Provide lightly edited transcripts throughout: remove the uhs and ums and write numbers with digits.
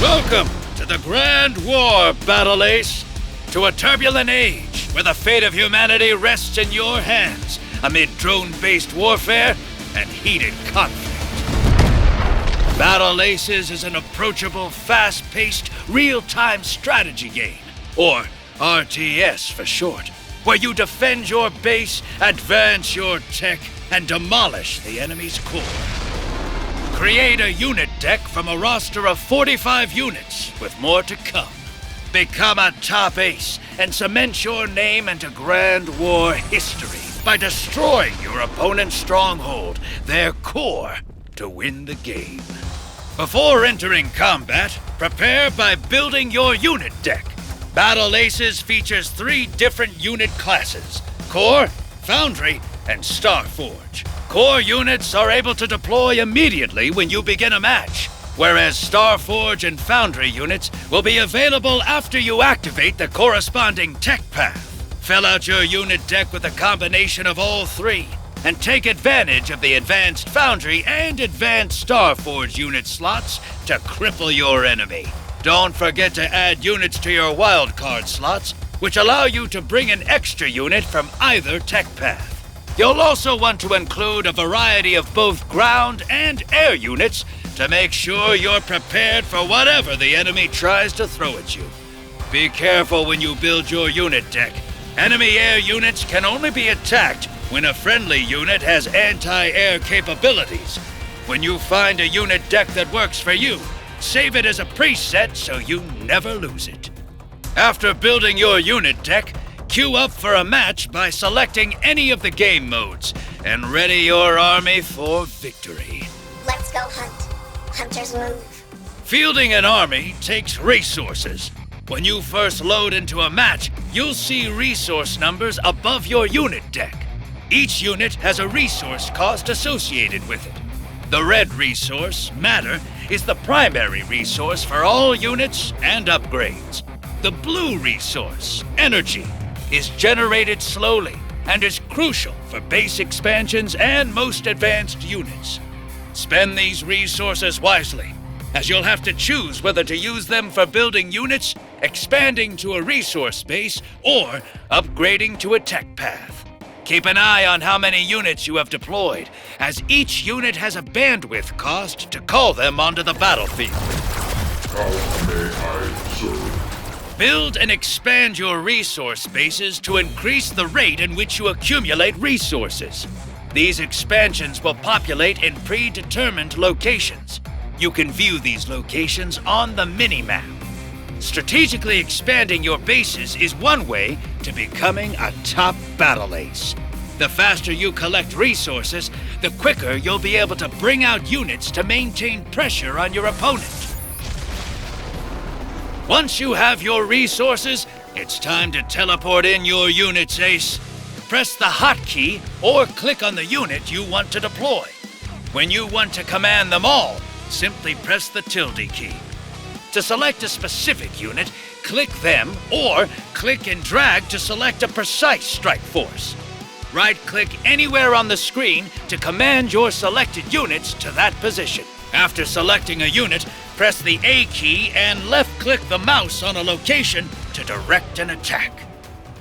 Welcome to the Grand War, Battle Ace. To a turbulent age where the fate of humanity rests in your hands amid drone-based warfare and heated conflict. Battle Aces is an approachable, fast-paced, real-time strategy game, or RTS for short, where you defend your base, advance your tech, and demolish the enemy's core. Create a unit deck from a roster of 45 units, with more to come. Become a top ace and cement your name into Grand War history by destroying your opponent's stronghold, their core, to win the game. Before entering combat, prepare by building your unit deck. Battle Aces features 3 different unit classes: Core, Foundry, and Starforge. Core units are able to deploy immediately when you begin a match, whereas Starforge and Foundry units will be available after you activate the corresponding tech path. Fill out your unit deck with a combination of all 3, and take advantage of the Advanced Foundry and Advanced Starforge unit slots to cripple your enemy. Don't forget to add units to your wildcard slots, which allow you to bring an extra unit from either tech path. You'll also want to include a variety of both ground and air units to make sure you're prepared for whatever the enemy tries to throw at you. Be careful when you build your unit deck. Enemy air units can only be attacked when a friendly unit has anti-air capabilities. When you find a unit deck that works for you, save it as a preset so you never lose it. After building your unit deck, queue up for a match by selecting any of the game modes and ready your army for victory. Let's go hunt. Hunters move. Fielding an army takes resources. When you first load into a match, you'll see resource numbers above your unit deck. Each unit has a resource cost associated with it. The red resource, Matter, is the primary resource for all units and upgrades. The blue resource, Energy, is generated slowly and is crucial for base expansions and most advanced units. Spend these resources wisely, as you'll have to choose whether to use them for building units, expanding to a resource base, or upgrading to a tech path. Keep an eye on how many units you have deployed, as each unit has a bandwidth cost to call them onto the battlefield. How may I serve? Build and expand your resource bases to increase the rate in which you accumulate resources. These expansions will populate in predetermined locations. You can view these locations on the mini-map. Strategically expanding your bases is one way to becoming a top battle ace. The faster you collect resources, the quicker you'll be able to bring out units to maintain pressure on your opponent. Once you have your resources, it's time to teleport in your units, Ace. Press the hotkey or click on the unit you want to deploy. When you want to command them all, simply press the tilde key. To select a specific unit, click them or click and drag to select a precise strike force. Right-click anywhere on the screen to command your selected units to that position. After selecting a unit, press the A key and left-click the mouse on a location to direct an attack.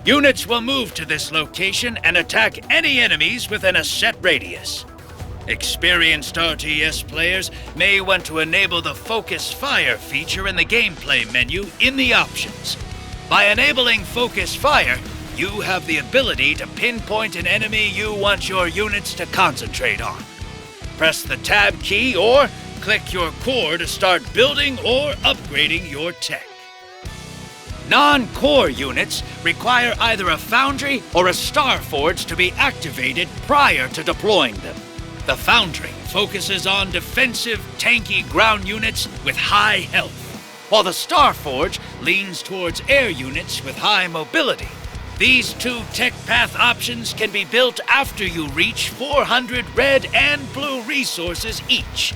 Units will move to this location and attack any enemies within a set radius. Experienced RTS players may want to enable the Focus Fire feature in the gameplay menu in the options. By enabling Focus Fire, you have the ability to pinpoint an enemy you want your units to concentrate on. Press the Tab key or click your core to start building or upgrading your tech. Non-core units require either a Foundry or a Starforge to be activated prior to deploying them. The Foundry focuses on defensive, tanky ground units with high health, while the Starforge leans towards air units with high mobility. These 2 tech path options can be built after you reach 400 red and blue resources each.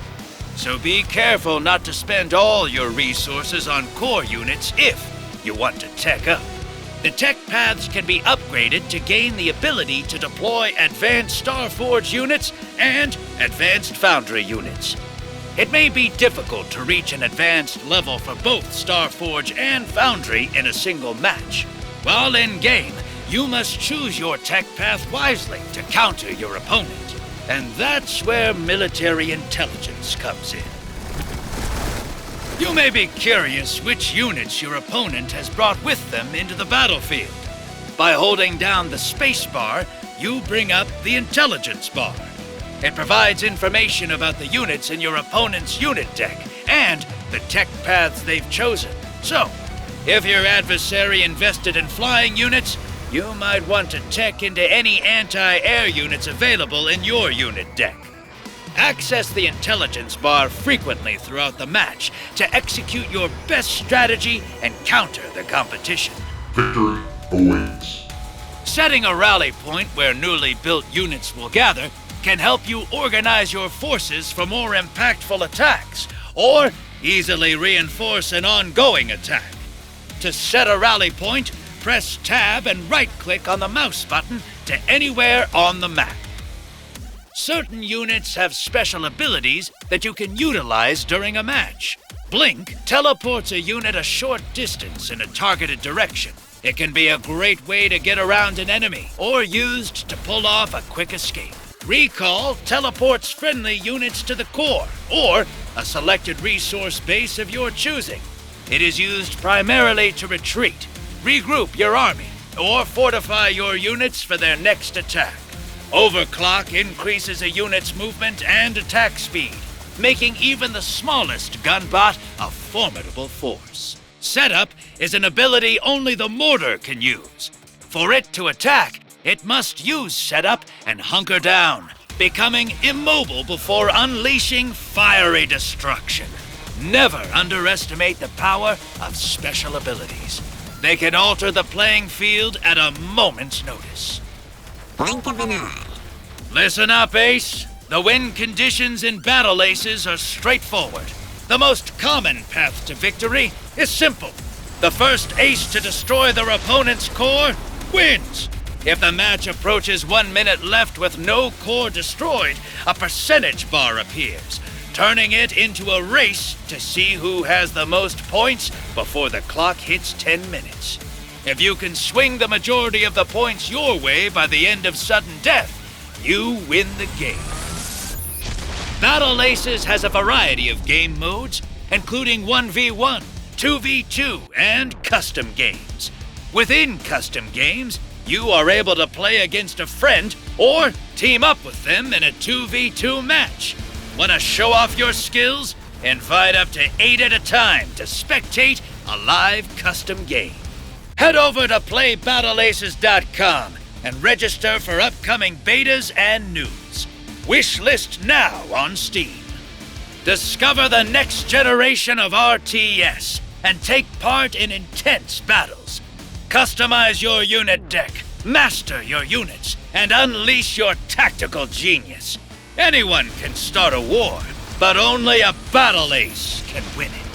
So be careful not to spend all your resources on core units if you want to tech up. The tech paths can be upgraded to gain the ability to deploy advanced Starforge units and advanced Foundry units. It may be difficult to reach an advanced level for both Starforge and Foundry in a single match. While in-game, you must choose your tech path wisely to counter your opponent. And that's where military intelligence comes in. You may be curious which units your opponent has brought with them into the battlefield. By holding down the space bar, you bring up the intelligence bar. It provides information about the units in your opponent's unit deck and the tech paths they've chosen. So, if your adversary invested in flying units, you might want to tech into any anti-air units available in your unit deck. Access the intelligence bar frequently throughout the match to execute your best strategy and counter the competition. Victory awaits. Setting a rally point where newly built units will gather can help you organize your forces for more impactful attacks, or easily reinforce an ongoing attack. To set a rally point, press Tab and right-click on the mouse button to anywhere on the map. Certain units have special abilities that you can utilize during a match. Blink teleports a unit a short distance in a targeted direction. It can be a great way to get around an enemy, or used to pull off a quick escape. Recall teleports friendly units to the core, or a selected resource base of your choosing. It is used primarily to retreat, regroup your army, or fortify your units for their next attack. Overclock increases a unit's movement and attack speed, making even the smallest gunbot a formidable force. Setup is an ability only the mortar can use. For it to attack, it must use setup and hunker down, becoming immobile before unleashing fiery destruction. Never underestimate the power of special abilities. They can alter the playing field at a moment's notice. Blink of an eye. Listen up, Ace. The win conditions in Battle Aces are straightforward. The most common path to victory is simple. The first ace to destroy their opponent's core wins. If the match approaches 1 minute left with no core destroyed, a percentage bar appears, turning it into a race to see who has the most points before the clock hits 10 minutes. If you can swing the majority of the points your way by the end of sudden death, you win the game. Battle Aces has a variety of game modes, including 1v1, 2v2, and custom games. Within custom games, you are able to play against a friend or team up with them in a 2v2 match. Want to show off your skills? Invite up to 8 at a time to spectate a live custom game. Head over to playbattleaces.com and register for upcoming betas and news. Wishlist now on Steam. Discover the next generation of RTS and take part in intense battles. Customize your unit deck, master your units, and unleash your tactical genius. Anyone can start a war, but only a battle ace can win it.